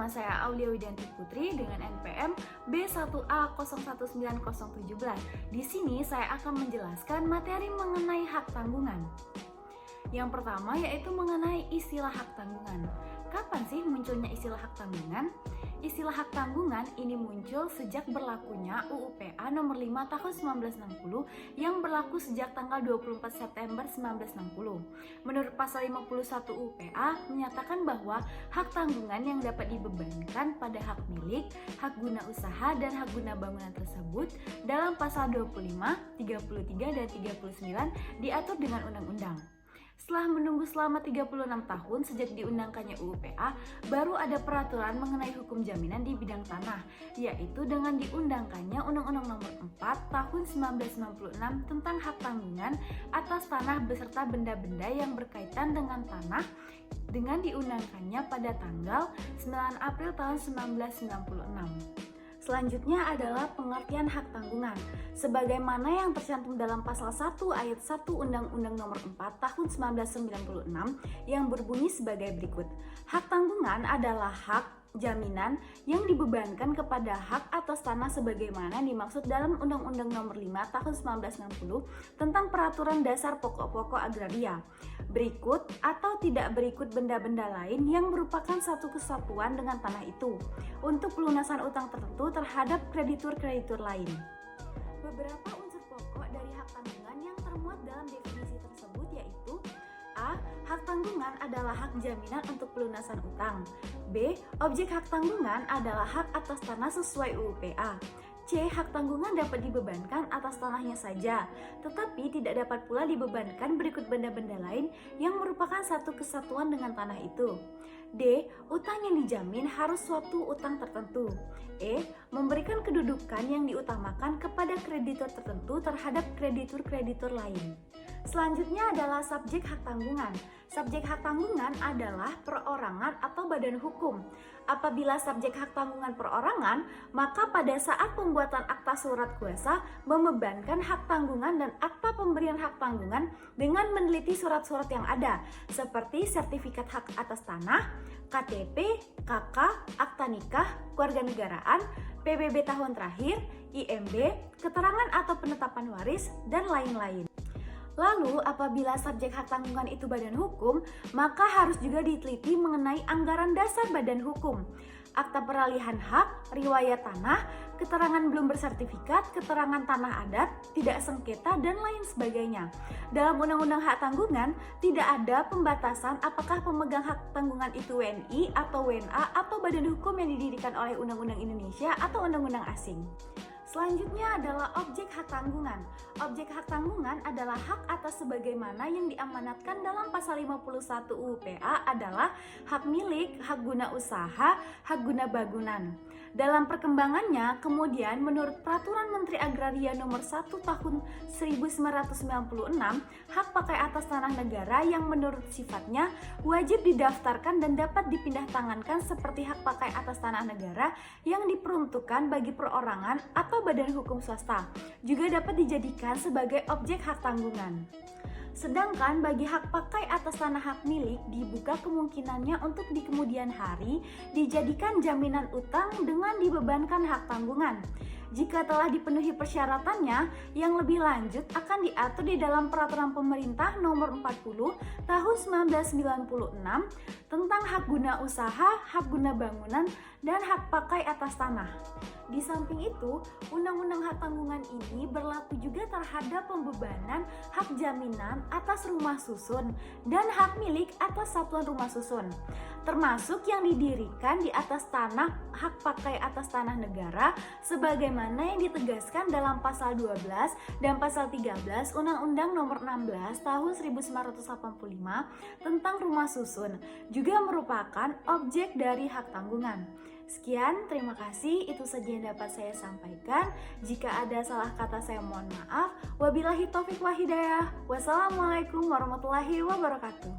bersama saya Aulia Widianti Putri dengan NPM B1A019017. Di sini saya akan menjelaskan materi mengenai hak tanggungan. Yang pertama yaitu mengenai istilah hak tanggungan. Kapan sih munculnya istilah hak tanggungan? Istilah hak tanggungan ini muncul sejak berlakunya UU PA nomor 5 tahun 1960 yang berlaku sejak tanggal 24 September 1960. Menurut pasal 51 UU PA menyatakan bahwa hak tanggungan yang dapat dibebankan pada hak milik, hak guna usaha, dan hak guna bangunan tersebut dalam pasal 25, 33, dan 39 diatur dengan undang-undang. Setelah menunggu selama 36 tahun sejak diundangkannya UU PA, baru ada peraturan mengenai hukum jaminan di bidang tanah, yaitu dengan diundangkannya Undang-Undang Nomor 4 Tahun 1996 tentang hak tanggungan atas tanah beserta benda-benda yang berkaitan dengan tanah, dengan diundangkannya pada tanggal 9 April tahun 1996. Selanjutnya adalah pengertian hak tanggungan, sebagaimana yang tercantum dalam pasal 1 ayat 1 Undang-Undang Nomor 4 Tahun 1996 yang berbunyi sebagai berikut. Hak tanggungan adalah hak jaminan yang dibebankan kepada hak atas tanah sebagaimana dimaksud dalam Undang-Undang Nomor 5 Tahun 1960 tentang Peraturan Dasar Pokok-pokok Agraria. Berikut atau tidak berikut benda-benda lain yang merupakan satu kesatuan dengan tanah itu untuk pelunasan utang tertentu terhadap kreditur-kreditur lain. Beberapa unsur pokok dari hak tanggungan yang termuat dalam definisi tersebut yaitu A. Hak tanggungan adalah hak jaminan untuk pelunasan utang. B. Objek hak tanggungan adalah hak atas tanah sesuai UU PA. C. Hak tanggungan dapat dibebankan atas tanahnya saja, tetapi tidak dapat pula dibebankan berikut benda-benda lain yang merupakan satu kesatuan dengan tanah itu. D. Utang yang dijamin harus suatu utang tertentu. E. Memberikan kedudukan yang diutamakan kepada kreditur tertentu terhadap kreditur-kreditur lain. Selanjutnya adalah subjek hak tanggungan. Subjek hak tanggungan adalah perorangan atau badan hukum. Apabila subjek hak tanggungan perorangan, maka pada saat pembuatan akta surat kuasa membebankan hak tanggungan dan akta pemberian hak tanggungan dengan meneliti surat-surat yang ada, seperti sertifikat hak atas tanah, KTP, KK, akta nikah, kewarganegaraan, PBB tahun terakhir, IMB, keterangan atau penetapan waris, dan lain-lain. Lalu, apabila subjek hak tanggungan itu badan hukum, maka harus juga diteliti mengenai anggaran dasar badan hukum, akta peralihan hak, riwayat tanah, keterangan belum bersertifikat, keterangan tanah adat, tidak sengketa, dan lain sebagainya. Dalam Undang-Undang Hak Tanggungan, tidak ada pembatasan apakah pemegang hak tanggungan itu WNI atau WNA atau badan hukum yang didirikan oleh Undang-Undang Indonesia atau Undang-Undang Asing. Selanjutnya adalah objek hak tanggungan. Objek hak tanggungan adalah hak atas sebagaimana yang diamanatkan dalam pasal 51 UU PA adalah hak milik, hak guna usaha, hak guna bangunan. Dalam perkembangannya, kemudian menurut Peraturan Menteri Agraria Nomor 1 Tahun 1996, hak pakai atas tanah negara yang menurut sifatnya wajib didaftarkan dan dapat dipindah tangankan seperti hak pakai atas tanah negara yang diperuntukkan bagi perorangan atau badan hukum swasta, juga dapat dijadikan sebagai objek hak tanggungan. Sedangkan bagi hak pakai atas tanah hak milik dibuka kemungkinannya untuk di kemudian hari dijadikan jaminan utang dengan dibebankan hak tanggungan. Jika telah dipenuhi persyaratannya, yang lebih lanjut akan diatur di dalam Peraturan Pemerintah Nomor 40 Tahun 1996 tentang hak guna usaha, hak guna bangunan, dan hak pakai atas tanah. Di samping itu, Undang-Undang Hak Tanggungan ini berlaku juga terhadap pembebanan hak jaminan atas rumah susun dan hak milik atas satuan rumah susun, termasuk yang didirikan di atas tanah hak pakai atas tanah negara sebagaimana yang ditegaskan dalam pasal 12 dan pasal 13 Undang-Undang Nomor 16 Tahun 1985 tentang rumah susun, juga merupakan objek dari hak tanggungan. Sekian, terima kasih. Itu saja yang dapat saya sampaikan. Jika ada salah kata saya mohon maaf. Wabillahi taufiq wa hidayah. Wassalamualaikum warahmatullahi wabarakatuh.